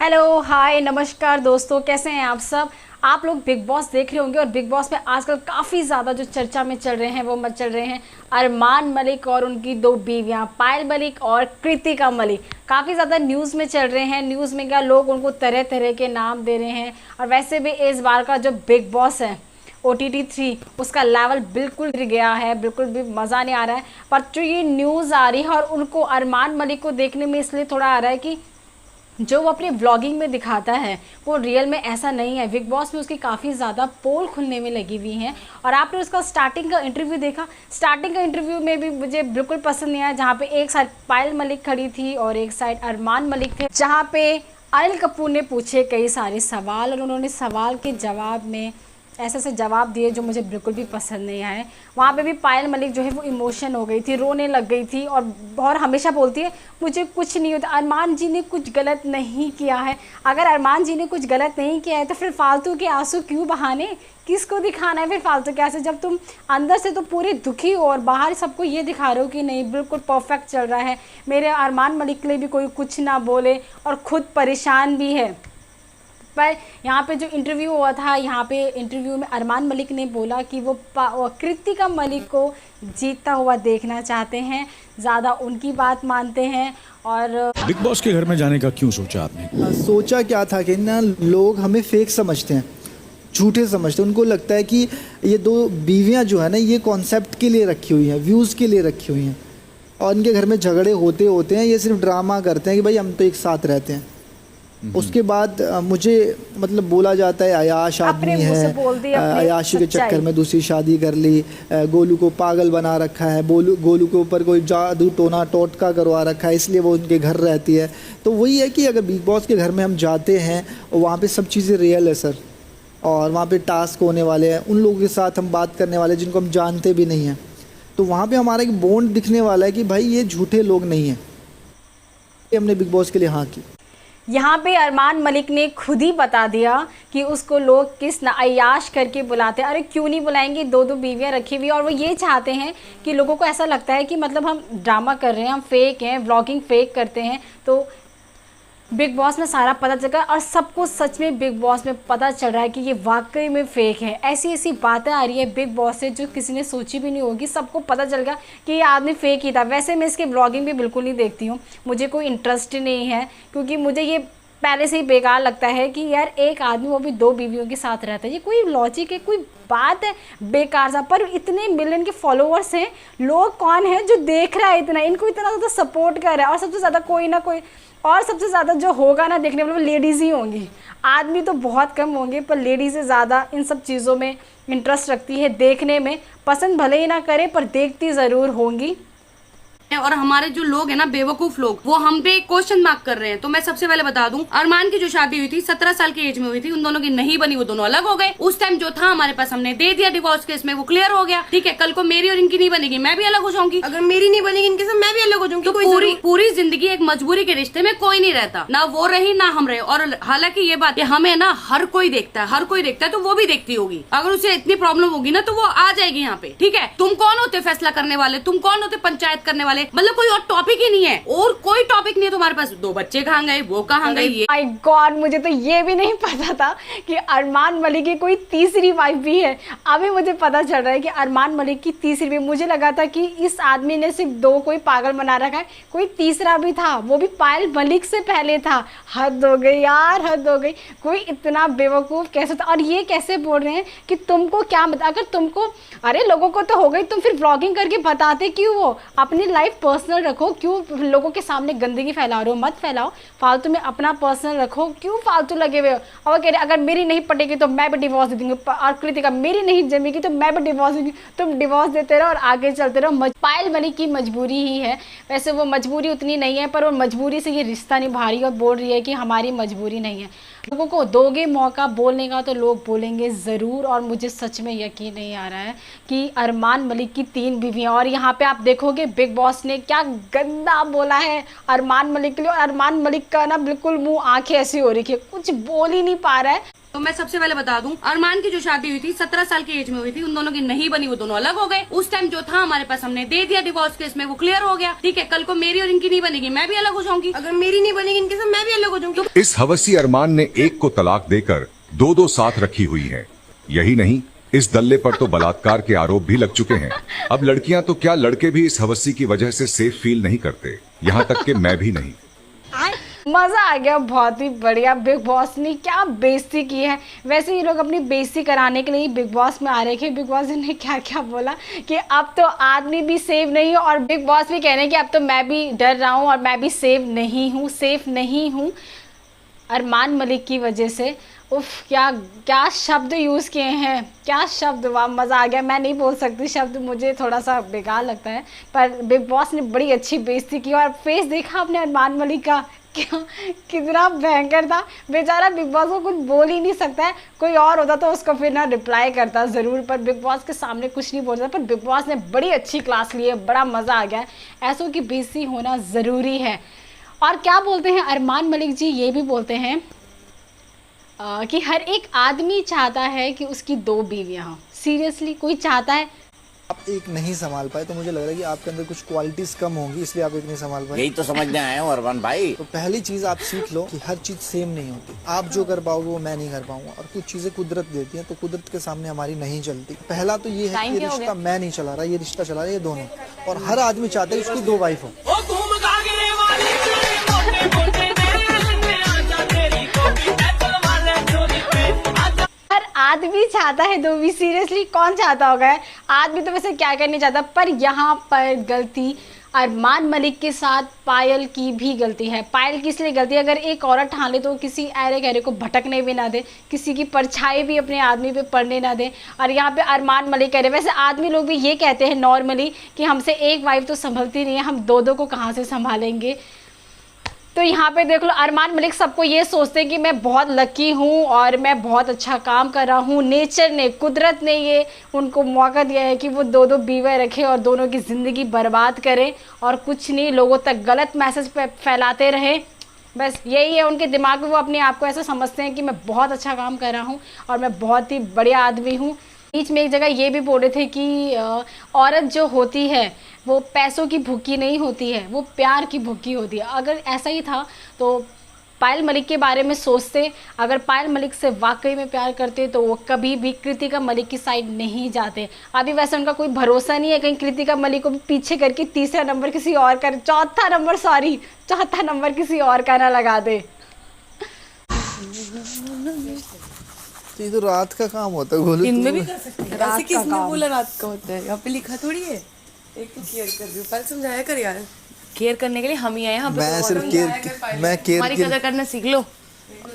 Hello hi नमस्कार दोस्तों, कैसे हैं आप सब। आप लोग बिग बॉस देख रहे होंगे और बिग बॉस में आजकल काफ़ी ज़्यादा जो चर्चा में चल रहे हैं वो चल रहे हैं अरमान मलिक और उनकी दो बीवियां पायल मलिक और कृतिका मलिक। काफ़ी ज़्यादा न्यूज़ में चल रहे हैं। न्यूज़ में क्या लोग उनको तरह तरह के नाम दे रहे हैं। और वैसे भी इस बार का जो बिग बॉस है OTT 3 उसका लेवल बिल्कुल गिर गया है, बिल्कुल भी मज़ा नहीं आ रहा है। पर जो ये न्यूज़ आ रही है और उनको अरमान मलिक को देखने में इसलिए थोड़ा आ रहा है कि जो वो अपने व्लॉगिंग में दिखाता है वो रियल में ऐसा नहीं है। बिग बॉस में उसकी काफ़ी ज़्यादा पोल खुलने में लगी हुई हैं। और आपने उसका स्टार्टिंग का इंटरव्यू देखा। स्टार्टिंग का इंटरव्यू में भी मुझे बिल्कुल पसंद नहीं आया, जहाँ पे एक साइड पायल मलिक खड़ी थी और एक साइड अरमान मलिक थे, जहाँ पे अनिल कपूर ने पूछे कई सारे सवाल और उन्होंने सवाल के जवाब में ऐसे ऐसे जवाब दिए जो मुझे बिल्कुल भी पसंद नहीं आए। वहाँ पे भी पायल मलिक जो है वो इमोशन हो गई थी, रोने लग गई थी और हमेशा बोलती है मुझे कुछ नहीं होता, अरमान जी ने कुछ गलत नहीं किया है। अगर अरमान जी ने कुछ गलत नहीं किया है तो फिर फालतू के आंसू क्यों बहाने, किसको दिखाना है फिर फालतू के आंसू, जब तुम अंदर से तो पूरे दुखी हो और बाहर सबको ये दिखा रहे हो कि नहीं बिल्कुल परफेक्ट चल रहा है। मेरे अरमान मलिक के लिए भी कोई कुछ ना बोले और ख़ुद परेशान भी है। पर यहाँ पे जो इंटरव्यू हुआ था, यहाँ पे इंटरव्यू में अरमान मलिक ने बोला कि वो कृतिका मलिक को जीतता हुआ देखना चाहते हैं, ज़्यादा उनकी बात मानते हैं। और बिग बॉस के घर में जाने का क्यों सोचा आपने? सोचा क्या था कि ना लोग हमें फेक समझते हैं, झूठे समझते हैं। उनको लगता है कि ये दो बीवियां जो है ना ये कॉन्सेप्ट के लिए रखी हुई हैं, व्यूज़ के लिए रखी हुई हैं और इनके घर में झगड़े होते होते हैं, ये सिर्फ ड्रामा करते हैं कि भाई हम तो एक साथ रहते हैं। उसके बाद मुझे मतलब बोला जाता है अयाश आदमी है, अयाशी के चक्कर में दूसरी शादी कर ली, गोलू को पागल बना रखा है, गोलू के ऊपर कोई जादू टोना टोटका करवा रखा है इसलिए वो उनके घर रहती है। तो वही है कि अगर बिग बॉस के घर में हम जाते हैं और वहाँ पे सब चीज़ें रियल है सर, और वहाँ पे टास्क होने वाले हैं, उन लोगों के साथ हम बात करने वाले हैं जिनको हम जानते भी नहीं हैं, तो वहाँ पे हमारा एक बॉन्ड दिखने वाला है कि भाई ये झूठे लोग नहीं हैं। हमने बिग बॉस के लिए हाँ की। यहाँ पे अरमान मलिक ने खुद ही बता दिया कि उसको लोग किस ना अय्याश करके बुलाते हैं। अरे क्यों नहीं बुलाएंगे, दो दो बीवियाँ रखी हुई और वो ये चाहते हैं कि लोगों को ऐसा लगता है कि मतलब हम ड्रामा कर रहे हैं, हम फेक हैं, व्लॉगिंग फेक करते हैं। तो बिग बॉस में सारा पता चल गया और सबको सच में बिग बॉस में पता चल रहा है कि ये वाकई में फेक है। ऐसी ऐसी बातें आ रही है बिग बॉस से जो किसी ने सोची भी नहीं होगी। सबको पता चल गया कि ये आदमी फेक ही था। वैसे मैं इसकी व्लॉगिंग भी बिल्कुल नहीं देखती हूँ, मुझे कोई इंटरेस्ट नहीं है, क्योंकि मुझे ये पहले से ही बेकार लगता है कि यार एक आदमी वो भी दो बीवियों के साथ रहता है, ये कोई लॉजिक है, कोई बात है, बेकार सा। पर इतने मिलियन के फॉलोअर्स हैं, लोग कौन है जो देख रहा है इतना, इनको इतना ज़्यादा सपोर्ट कर रहा है। और सबसे ज़्यादा कोई ना कोई, और सबसे ज़्यादा जो होगा ना देखने वाले वो लेडीज़ ही होंगी। आदमी तो बहुत कम होंगे पर लेडीज़ ज़्यादा इन सब चीज़ों में इंटरेस्ट रखती है, देखने में पसंद भले ही ना करे पर देखती ज़रूर होंगी। और हमारे जो लोग हैं ना बेवकूफ लोग, वो हम पे क्वेश्चन मार्क कर रहे हैं। तो मैं सबसे पहले बता दूं, अरमान की जो शादी हुई थी 17 साल की एज में हुई थी, उन दोनों की नहीं बनी, वो दोनों अलग हो गए। उस टाइम जो था हमारे पास हमने दे दिया डिवोर्स केस में, वो क्लियर हो गया। ठीक है, कल को मेरी और इनकी नहीं बनेगी, मैं भी अलग हो जाऊंगी। अगर मेरी नहीं बनेगी इनके साथ, मैं भी अलग हो जाऊंगी। तो पूरी जिंदगी एक मजबूरी के रिश्ते में कोई नहीं रहता, ना वो रही ना हम रहे। और हालांकि ये बात हमें ना हर कोई देखता है, हर कोई देखता है, तो वो भी देखती होगी। अगर उसे इतनी प्रॉब्लम होगी ना तो वो आ जाएगी यहाँ पे। ठीक है, तुम कौन होते फैसला करने वाले, तुम कौन होते पंचायत करने वाले, मतलब कोई और टॉपिक ही नहीं है, और कोई टॉपिक नहीं है तुम्हारे पास। दो बच्चे कहाँ गए, वो कहाँ गए, ये माय गॉड, मुझे तो ये भी नहीं पता था कि अरमान मलिक की कोई तीसरी वाइफ भी है। अभी मुझे पता चल रहा है कि अरमान मलिक की तीसरी भी। मुझे लगा था कि इस आदमी ने सिर्फ दो कोई पागल बना रखा है, कोई तीसरा भी था, वो भी पायल मलिक से पहले था। हद हो गई यार, हद हो गई। कोई इतना बेवकूफ़ कैसे था। और ये कैसे बोल रहे हैं कि तुमको क्या बता, अगर तुमको, अरे लोगों को तो हो गई, तुम फिर ब्लॉगिंग करके बताते क्यों हो? अपनी लाइफ पर्सनल रखो, क्यों लोगों के सामने गंदगी फैला रहे हो? मत फैलाओ, फालतू में अपना पर्सनल रखो, क्यों फालतू लगे हुए हो? और कह रहे अगर मेरी नहीं पटेगी तो मैं भी डिवोर्स दे दूंगी, और कृतिका मेरी नहीं जमेगी तो मैं भी डिवोर्स दूंगी। तुम डिवोर्स देते रहो और आगे चलते रहो। पायल मलिक की मजबूरी ही है, वैसे वो मजबूरी उतनी नहीं है पर वो मजबूरी से ये रिश्ता निभा रही है और बोल रही है कि हमारी मजबूरी नहीं है। लोगों को दोगे मौका बोलने का तो लोग बोलेंगे ज़रूर। और मुझे सच में यकीन नहीं आ रहा है कि अरमान मलिक की 3 बीवियाँ, और यहाँ पे आप देखोगे बिग बॉस ने क्या गंदा बोला है अरमान मलिक के लिए। और अरमान मलिक का ना बिल्कुल मुंह आंखें ऐसी हो रही है, कुछ बोल ही नहीं पा रहा है। तो मैं सबसे पहले बता दूं, अरमान की जो शादी हुई थी 17 साल की एज में हुई थी, उन दोनों की नहीं बनी, वो दोनों अलग हो गए। उस टाइम जो था हमारे पास हमने दे दिया डिवोर्स केस में, वो क्लियर हो गया। ठीक है, कल को मेरी और इनकी नहीं बनेगी, मैं भी अलग हो जाऊंगी। अगर मेरी नहीं बनेगी इनके साथ, मैं भी अलग हो जाऊंगी। इस हवसी अरमान ने एक को तलाक देकर दो साथ रखी हुई है। यही नहीं, इस दल्ले पर तो बलात्कार के आरोप भी लग चुके हैं। अब लड़कियां तो क्या, लड़के भी इस हवसी की वजह से सेफ फील नहीं करते, यहाँ तक कि मैं भी नहीं। मजा आ गया, बहुत ही बढ़िया। बिग बॉस ने क्या बेइज्जती की है। वैसे ये लोग अपनी बेइज्जती कराने के लिए बिग बॉस में आ रहे थे। बिग बॉस ने क्या क्या बोला कि अब तो आदमी भी सेफ नहीं है, और बिग बॉस भी कह रहे हैं कि अब तो मैं भी डर रहा हूँ और मैं भी सेफ नहीं हूँ अरमान मलिक की वजह से। उफ, क्या शब्द यूज़ किए हैं, क्या शब्द, वाह मज़ा आ गया। मैं नहीं बोल सकती शब्द, मुझे थोड़ा सा बेकार लगता है, पर बिग बॉस ने बड़ी अच्छी बेइज्जती की। और फेस देखा आपने अरमान मलिक का, क्या कितना भयंकर था बेचारा। बिग बॉस को कुछ बोल ही नहीं सकता है। कोई और होता तो उसको फिर ना रिप्लाई करता ज़रूर, पर बिग बॉस के सामने कुछ नहीं बोल सकता। पर बिग बॉस ने बड़ी अच्छी क्लास ली है, बड़ा मज़ा आ गया। ऐसों की बेइज्जती होना ज़रूरी है। और क्या बोलते हैं अरमान मलिक जी, ये भी बोलते हैं कि हर एक आदमी चाहता है कि उसकी 2 बीवियां हों। सीरियसली कोई चाहता है? आप एक नहीं संभाल पाए तो मुझे लग रहा है कि आपके अंदर कुछ क्वालिटीज कम होंगी, इसलिए आप एक नहीं संभाल पाए। यही तो समझने आए हो अरमान भाई। तो पहली चीज आप सीख लो कि हर चीज सेम नहीं होती। आप जो कर पाओगे वो मैं नहीं कर पाऊंगा, और कुछ चीजें कुदरत देती है तो कुदरत के सामने हमारी नहीं चलती। पहला तो ये है कि ये रिश्ता मैं नहीं चला रहा, ये रिश्ता चला रहा है ये दोनों। और हर आदमी चाहता है कि उसकी 2 वाइफ हो। आदमी चाहता है 2 भी, सीरियसली कौन चाहता होगा? आदमी तो वैसे क्या करने चाहता, पर यहाँ पर गलती अरमान मलिक के साथ पायल की भी गलती है। पायल की इसलिए गलती है, अगर एक औरत ठान ले तो किसी ऐरे गहरे को भटकने भी ना दे, किसी की परछाई भी अपने आदमी पे पड़ने ना दे। और यहाँ पे अरमान मलिक कह रहे, वैसे आदमी लोग भी ये कहते हैं नॉर्मली कि हमसे एक वाइफ तो संभलती नहीं है, हम 2 को कहाँ से संभालेंगे। तो यहाँ पे देख लो, अरमान मलिक सबको ये सोचते हैं कि मैं बहुत लकी हूँ और मैं बहुत अच्छा काम कर रहा हूँ। नेचर ने, कुदरत ने ये उनको मौका दिया है कि वो 2 बीवी रखें और दोनों की ज़िंदगी बर्बाद करें, और कुछ नहीं, लोगों तक गलत मैसेज फैलाते रहें। बस यही है उनके दिमाग में। वो अपने आप को ऐसा समझते हैं कि मैं बहुत अच्छा काम कर रहा हूँ और मैं बहुत ही बढ़िया आदमी हूँ। बीच में एक जगह ये भी बोल रहे थे कि औरत जो होती है वो पैसों की भूखी नहीं होती है, वो प्यार की भूखी होती है। अगर ऐसा ही था तो पायल मलिक के बारे में सोचते, अगर पायल मलिक से वाकई में प्यार करते तो वो कभी भी कृतिका मलिक की साइड नहीं जाते। अभी वैसे उनका कोई भरोसा नहीं है, कहीं कृतिका मलिक को भी पीछे करके चौथा नंबर किसी और का ना लगा दे। तो ये तो रात का काम होता है गोलू। इनमें भी कर सकते हैं। रात ऐसे का किसने काम। बोला रात का होता है? यहाँ पे लिखा थोड़ी है। एक तो केयर कर रही हूँ, पहले समझाया कर यार। केयर करने के लिए हम ही आए यहाँ पे। मैं सिर्फ केयर हमारी कदर करना सीख लो।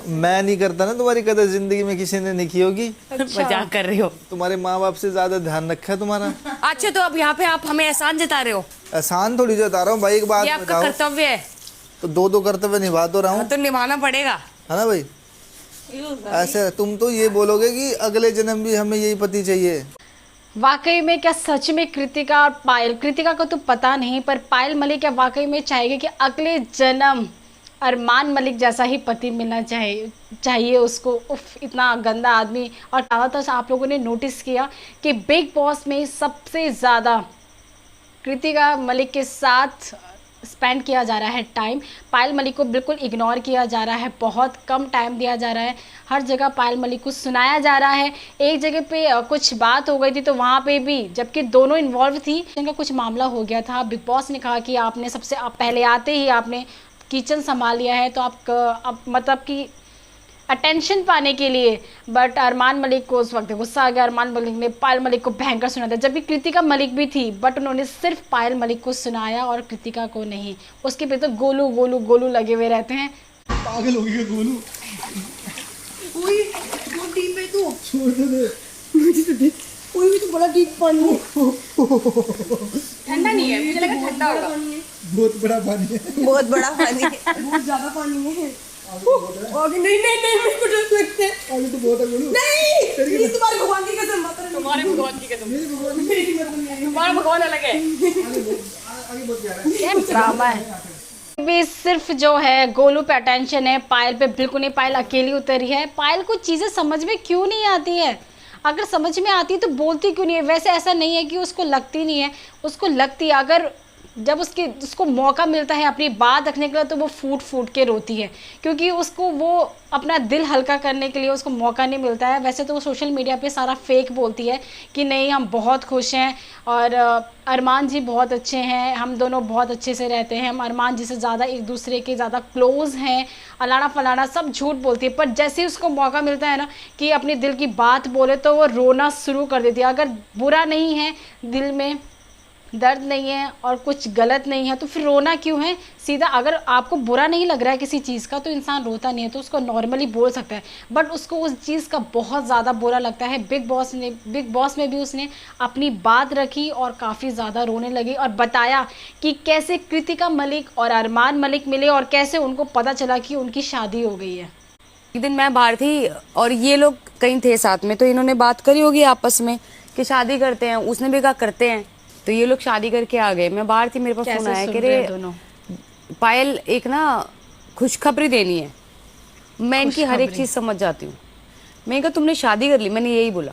मैं नहीं करता ना तुम्हारी कदर, जिंदगी में किसी ने नहीं की होगी। मजाक कर रही हो। तुम्हारे माँ बाप से ज्यादा ध्यान रखा है तुम्हारा। अच्छा, तो अब यहाँ पे आप हमें एहसान जता रहे हो? आसान थोड़ी जता रहा हूँ भाई, एक बात ये आपका बताओ। कर्तव्य है। तो 2 कर्तव्य निभा तो रहा हूँ, तो निभाना पड़ेगा, है ना भाई? ऐसे तुम तो ये बोलोगे कि अगले जन्म भी हमें यही पति चाहिए। वाकई में क्या सच में कृतिका और पायल, कृतिका को तो पता नहीं, पर पायल मलिक क्या वाकई में चाहेगी कि अगले जन्म अरमान मलिक जैसा ही पति मिलना चाहिए उसको? उफ, इतना गंदा आदमी। और ज़्यादातर आप लोगों ने नोटिस किया कि बिग बॉस में सबसे ज़्यादा कृतिका मलिक के साथ स्पेंड किया जा रहा है टाइम। पायल मलिक को बिल्कुल इग्नोर किया जा रहा है, बहुत कम टाइम दिया जा रहा है। हर जगह पायल मलिक को सुनाया जा रहा है। एक जगह पे कुछ बात हो गई थी तो वहाँ पे भी, जबकि दोनों इन्वॉल्व थी, इनका कुछ मामला हो गया था। बिग बॉस ने कहा कि आपने पहले आते ही आपने किचन संभाल लिया है, तो आप मतलब कि अटेंशन पाने के लिए। बट अरमान मलिक को उस वक्त गुस्सा आ गया। अरमान मलिक ने पायल मलिक को भयंकर सुना था, जबकि कृतिका मलिक भी थी, बट उन्होंने सिर्फ पायल मलिक को सुनाया और कृतिका को नहीं। उसके पे तो गोलू गोलू गोलू लगे हुए रहते हैं। पागल हो गया गोलू। तो बड़ा डीप पानी है। ठंडा नहीं है, मुझे लगा ठंडा होगा। बहुत बड़ा पानी है। बहुत बड़ा पानी है, बहुत ज्यादा पानी है। नहीं मेरे को डर लगता है। आगे तो बहुत है गोलू। नहीं, ये तुम्हारे भगवान की कसम मत करना। तुम्हारे भगवान की कसम, मेरे भगवान ने तुम्हारा भगवान अलग है। आगे बहुत गहरा है। क्या ड्रामा है। भी सिर्फ जो है गोलू पे अटेंशन है, पायल पे बिल्कुल नहीं। पायल अकेली उतरी है। पायल को चीज़ें समझ में क्यों नहीं आती है? अगर समझ में आती है तो बोलती क्यों नहीं है? वैसे ऐसा नहीं है कि उसको लगती नहीं है, उसको लगती है। अगर जब उसको मौका मिलता है अपनी बात रखने के लिए तो वो फूट फूट के रोती है, क्योंकि उसको वो अपना दिल हल्का करने के लिए उसको मौका नहीं मिलता है। वैसे तो वो सोशल मीडिया पे सारा फेक बोलती है कि नहीं हम बहुत खुश हैं और अरमान जी बहुत अच्छे हैं, हम दोनों बहुत अच्छे से रहते हैं, हम अरमान जी से ज़्यादा एक दूसरे के ज़्यादा क्लोज़ हैं, अलाना फलाना सब झूठ बोलती है। पर जैसे ही उसको मौका मिलता है ना कि अपने दिल की बात बोले तो वो रोना शुरू कर देती है। अगर बुरा नहीं है, दिल में दर्द नहीं है और कुछ गलत नहीं है तो फिर रोना क्यों है? सीधा अगर आपको बुरा नहीं लग रहा है किसी चीज़ का तो इंसान रोता नहीं है, तो उसको नॉर्मली बोल सकता है। बट उसको उस चीज़ का बहुत ज़्यादा बुरा लगता है। बिग बॉस में भी उसने अपनी बात रखी और काफ़ी ज़्यादा रोने लगी और बताया कि कैसे कृतिका मलिक और अरमान मलिक मिले और कैसे उनको पता चला कि उनकी शादी हो गई है। एक दिन मैं बाहर थी और ये लोग कहीं थे साथ में, तो इन्होंने बात करी होगी आपस में कि शादी करते हैं। उसने भी कहा करते हैं, तो ये लोग शादी करके आ गए। मैं बाहर थी, मेरे पास फोन आया कि रे पायल एक ना खुशखबरी देनी है। मैं इनकी हर एक चीज समझ जाती हूँ। मैंने कहा तुमने शादी कर ली? मैंने यही बोला।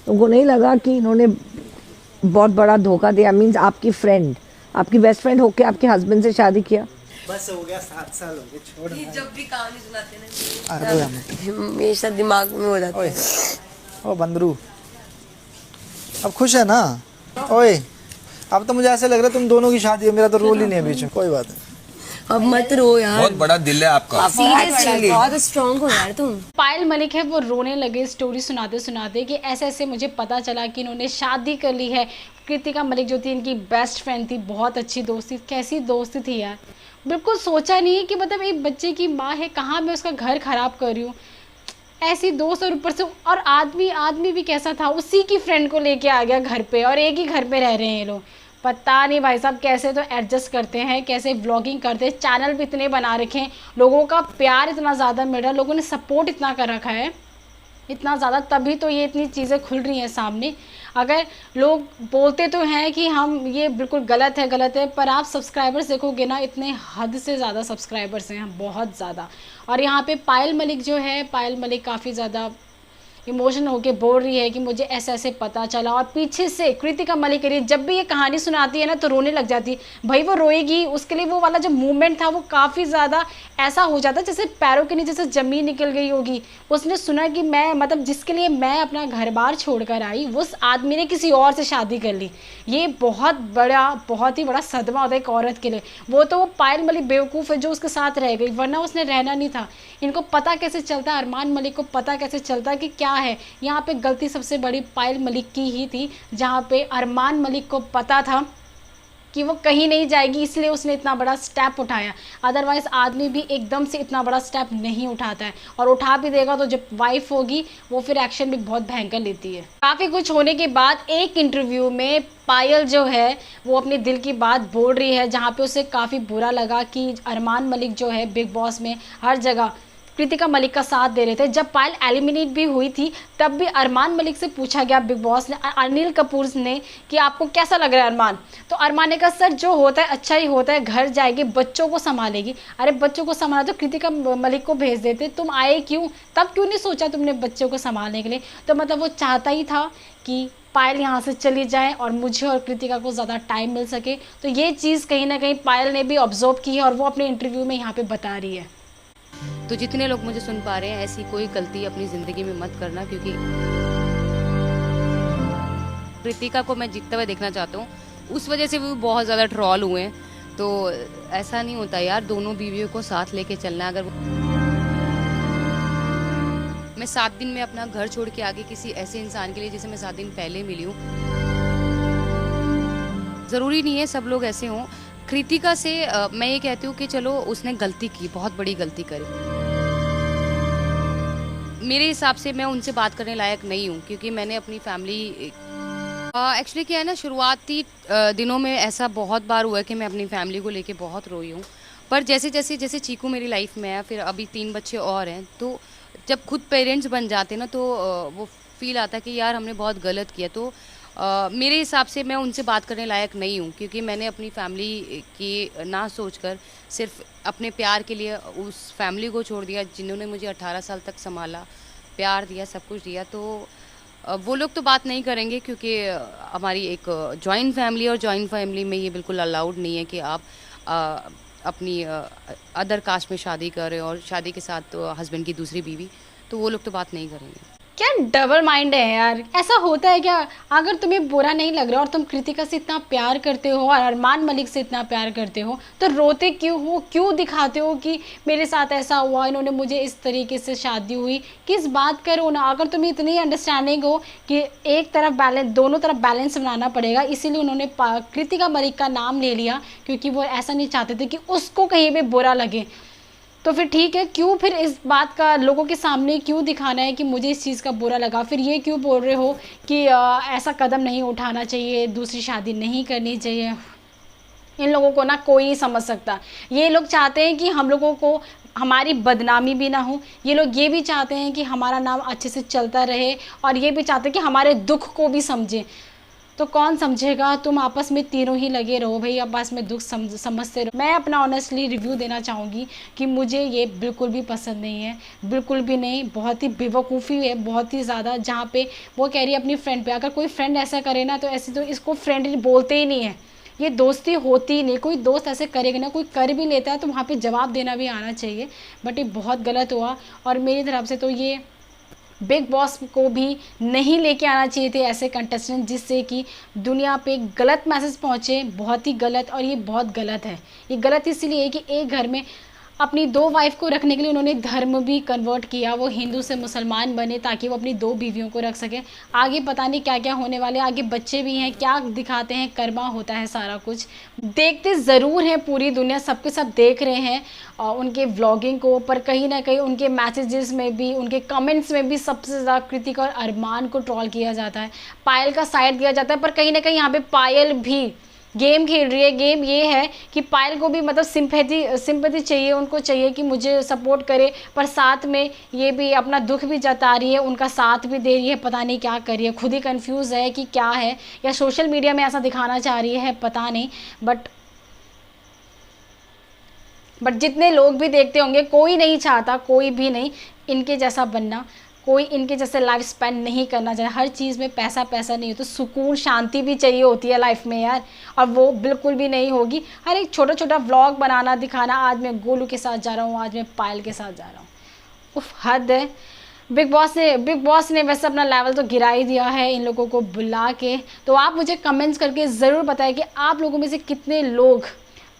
तुमको नहीं लगा कि इन्होंने बहुत बड़ा धोखा दिया? मीन्स आपकी फ्रेंड, आपकी बेस्ट फ्रेंड होके आपके हस्बैंड से शादी किया? बस हो गया, 7 साल हो गए, छोड़ ना। जब भी कहानी सुनाते ना हमेशा दिमाग में हो जाता है। ओ बंदरू, अब खुश है ना? ओए अब तो मुझे ऐसा लग रहा है तुम दोनों की शादी है, मेरा तो रोल ही नहीं है बीच में। कोई बात नहीं, अब मत रो यार। बहुत बड़ा दिल है आपका। सीरियसली बहुत स्ट्रांग हो यार तुम। पायल मलिक है वो रोने लगे स्टोरी सुनाते सुनाते कि ऐसे ऐसे मुझे पता चला कि इन्होंने शादी कर ली है। कृतिका मलिक जो थी इनकी बेस्ट फ्रेंड थी, बहुत अच्छी दोस्ती। कैसी दोस्ती थी यार, बिल्कुल सोचा नहीं कि मतलब एक बच्चे की माँ है, कहाँ मैं उसका घर खराब कर रही हूँ। ऐसी दोस्त और ऊपर से और आदमी भी कैसा था, उसी की फ्रेंड को लेके आ गया घर पे और एक ही घर पे रह रहे हैं ये लोग। पता नहीं भाई साहब कैसे तो एडजस्ट करते हैं, कैसे व्लॉगिंग करते हैं, चैनल भी इतने बना रखे हैं, लोगों का प्यार इतना ज़्यादा मिल रहा है, लोगों ने सपोर्ट इतना कर रखा है इतना ज़्यादा, तभी तो ये इतनी चीज़ें खुल रही हैं सामने। अगर लोग बोलते तो हैं कि हम ये बिल्कुल गलत है, पर आप सब्सक्राइबर्स देखोगे ना, इतने हद से ज़्यादा सब्सक्राइबर्स हैं, बहुत ज़्यादा। और यहाँ पे पायल मलिक जो है, पायल मलिक काफ़ी ज़्यादा इमोशनल होके बोल रही है कि मुझे ऐसे ऐसे पता चला। और पीछे से कृतिका मलिक करी जब भी ये कहानी सुनाती है ना तो रोने लग जाती है। भाई वो रोएगी, उसके लिए वो वाला जो मूवमेंट था वो काफ़ी ज़्यादा ऐसा हो जाता जैसे पैरों के नीचे से ज़मीन निकल गई होगी। उसने सुना कि मैं मतलब जिसके लिए मैं अपना घर बार छोड़ कर आई उस आदमी ने किसी और से शादी कर ली। ये बहुत ही बड़ा सदमा होता है एक औरत के लिए। वो तो पायल मलिक बेवकूफ़ है जो उसके साथ रह गई, वरना उसने रहना नहीं था। इनको पता कैसे चलता, अरमान मलिक को पता कैसे चलता कि क्या है। यहाँ पे गलती सबसे बड़ी पायल मलिक की ही थी, जहाँ पे अरमान मलिक को पता था कि वो कहीं नहीं जाएगी, इसलिए उसने इतना बड़ा स्टेप उठाया। अदरवाइज़ आदमी भी एकदम से इतना बड़ा स्टेप नहीं उठाता है, और उठा भी देगा तो जब वाइफ होगी वो फिर एक्शन भी बहुत भयंकर लेती है। काफ़ी कुछ होने के बाद एक इंटरव्यू में पायल जो है वो अपने दिल की बात बोल रही है, जहाँ पे उसे काफ़ी बुरा लगा कि अरमान मलिक जो है बिग बॉस में हर जगह कृतिका मलिक का साथ दे रहे थे। जब पायल एलिमिनेट भी हुई थी तब भी अरमान मलिक से पूछा गया बिग बॉस ने, अनिल कपूर ने, कि आपको कैसा लग रहा है अरमान। तो अरमान ने कहा सर जो होता है अच्छा ही होता है, घर जाएगी बच्चों को संभालेगी। अरे बच्चों को संभाला तो कृतिका मलिक को भेज देते, तुम आए क्यों, तब क्यों नहीं सोचा तुमने बच्चों को संभालने के लिए। तो मतलब वो चाहता ही था कि पायल यहाँ से चली जाए और मुझे और कृतिका को ज़्यादा टाइम मिल सके। तो ये चीज़ कहीं ना कहीं पायल ने भी ऑब्जर्व की है और वो अपने इंटरव्यू में यहाँ पे बता रही है। तो जितने लोग मुझे सुन पा रहे हैं, ऐसी कोई गलती अपनी ज़िंदगी में मत करना, क्योंकि कृतिका को मैं जीतते हुए देखना चाहता हूँ। उस वजह से वो बहुत ज़्यादा ट्रॉल हुए हैं। तो ऐसा नहीं होता यार, दोनों बीवियों को साथ लेके चलना। अगर मैं 7 दिन में अपना घर छोड़ के आगे किसी ऐसे इंसान के लिए जिसे मैं 7 दिन पहले मिली हूँ, ज़रूरी नहीं है सब लोग ऐसे हों। कृतिका से मैं ये कहती हूँ कि चलो उसने गलती की, बहुत बड़ी गलती करी। मेरे हिसाब से मैं उनसे बात करने लायक नहीं हूँ, क्योंकि मैंने अपनी फैमिली एक्चुअली क्या है ना, शुरुआती दिनों में ऐसा बहुत बार हुआ है कि मैं अपनी फैमिली को लेके बहुत रोई हूँ। पर जैसे चीकू मेरी लाइफ में है, फिर अभी 3 बच्चे और हैं, तो जब खुद पेरेंट्स बन जाते ना तो वो फील आता है कि यार हमने बहुत गलत किया। तो मेरे हिसाब से मैं उनसे बात करने लायक नहीं हूँ, क्योंकि मैंने अपनी फैमिली की ना सोचकर सिर्फ अपने प्यार के लिए उस फैमिली को छोड़ दिया जिन्होंने मुझे 18 साल तक संभाला, प्यार दिया, सब कुछ दिया। तो वो लोग तो बात नहीं करेंगे, क्योंकि हमारी एक जॉइंट फैमिली है और जॉइंट फैमिली में ये बिल्कुल अलाउड नहीं है कि आप अपनी अदर कास्ट में शादी करें और शादी के साथ हस्बैंड की दूसरी बीवी, तो वो लोग तो बात नहीं करेंगे। क्या डबल माइंड है यार, ऐसा होता है क्या? अगर तुम्हें बुरा नहीं लग रहा और तुम कृतिका से इतना प्यार करते हो और अरमान मलिक से इतना प्यार करते हो, तो रोते क्यों हो? क्यों दिखाते हो कि मेरे साथ ऐसा हुआ, इन्होंने मुझे इस तरीके से शादी हुई? किस बात करो ना। अगर तुम्हें इतनी अंडरस्टैंडिंग हो कि एक तरफ बैलेंस, दोनों तरफ बैलेंस बनाना पड़ेगा, इसीलिए उन्होंने कृतिका मलिक का नाम ले लिया, क्योंकि वो ऐसा नहीं चाहते थे कि उसको कहीं पर बुरा लगे। तो फिर ठीक है, क्यों फिर इस बात का लोगों के सामने क्यों दिखाना है कि मुझे इस चीज़ का बुरा लगा? फिर ये क्यों बोल रहे हो कि ऐसा कदम नहीं उठाना चाहिए, दूसरी शादी नहीं करनी चाहिए? इन लोगों को ना कोई नहीं समझ सकता। ये लोग चाहते हैं कि हम लोगों को हमारी बदनामी भी ना हो, ये लोग ये भी चाहते हैं कि हमारा नाम अच्छे से चलता रहे, और ये भी चाहते हैं कि हमारे दुख को भी समझें। तो कौन समझेगा? तुम आपस में तीनों ही लगे रहो भाई, आपस में दुख समझते रहो। मैं अपना ऑनेस्टली रिव्यू देना चाहूँगी कि मुझे ये बिल्कुल भी पसंद नहीं है, बिल्कुल भी नहीं। बहुत ही बेवकूफ़ी है, बहुत ही ज़्यादा। जहाँ पे वो कह रही है अपनी फ्रेंड पे, अगर कोई फ्रेंड ऐसा करे ना तो ऐसे तो इसको फ्रेंड बोलते ही नहीं है, ये दोस्ती होती ही नहीं। कोई दोस्त ऐसे करेगा ना, कोई कर भी लेता है तो वहाँ पर जवाब देना भी आना चाहिए। बट ये बहुत गलत हुआ, और मेरी तरफ से तो ये बिग बॉस को भी नहीं लेके आना चाहिए थे ऐसे कंटेस्टेंट, जिससे कि दुनिया पे गलत मैसेज पहुँचे। बहुत ही गलत, और ये बहुत गलत है। ये गलत इसलिए है कि एक घर में अपनी 2 वाइफ को रखने के लिए उन्होंने धर्म भी कन्वर्ट किया, वो हिंदू से मुसलमान बने ताकि वो अपनी 2 बीवियों को रख सके। आगे पता नहीं क्या क्या होने वाले, आगे बच्चे भी हैं, क्या दिखाते हैं, कर्मा होता है सारा कुछ। देखते ज़रूर हैं पूरी दुनिया, सबके सब देख रहे हैं उनके व्लॉगिंग को, पर कहीं ना कहीं उनके मैसेजेस में भी, उनके कमेंट्स में भी सबसे ज़्यादा कृतिका और अरमान को ट्रोल किया जाता है, पायल का साइड दिया जाता है। पर कहीं ना कहीं यहाँ पे पायल भी गेम खेल रही है। गेम ये है कि पायल को भी मतलब सिंपैथी चाहिए, उनको चाहिए कि मुझे सपोर्ट करे, पर साथ में ये भी अपना दुख भी जता रही है, उनका साथ भी दे रही है। पता नहीं क्या कर रही है, खुद ही कंफ्यूज है कि क्या है, या सोशल मीडिया में ऐसा दिखाना चाह रही है, पता नहीं। बट जितने लोग भी देखते होंगे, कोई नहीं चाहता, कोई भी नहीं इनके जैसा बनना, कोई इनके जैसे लाइफ स्पेंड नहीं करना चाहिए। हर चीज़ में पैसा नहीं हो तो सुकून, शांति भी चाहिए होती है लाइफ में यार, और वो बिल्कुल भी नहीं होगी। हर एक छोटा छोटा व्लॉग बनाना, दिखाना, आज मैं गोलू के साथ जा रहा हूँ, आज मैं पायल के साथ जा रहा हूँ। उफ, हद है। बिग बॉस ने वैसे अपना लेवल तो गिरा ही दिया है इन लोगों को बुला के। तो आप मुझे कमेंट्स करके ज़रूर बताएं कि आप लोगों में से कितने लोग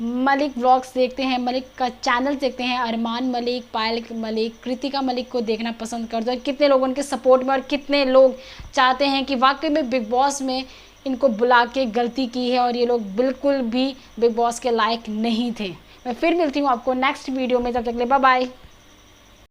मलिक व्लॉग्स देखते हैं, मलिक का चैनल देखते हैं, अरमान मलिक, पायल मलिक, कृतिका मलिक को देखना पसंद करते हैं। कितने लोग उनके सपोर्ट में, और कितने लोग चाहते हैं कि वाकई में बिग बॉस में इनको बुला के गलती की है और ये लोग बिल्कुल भी बिग बॉस के लायक नहीं थे। मैं फिर मिलती हूँ आपको नेक्स्ट वीडियो में, तब तक के लिए बाय बाय।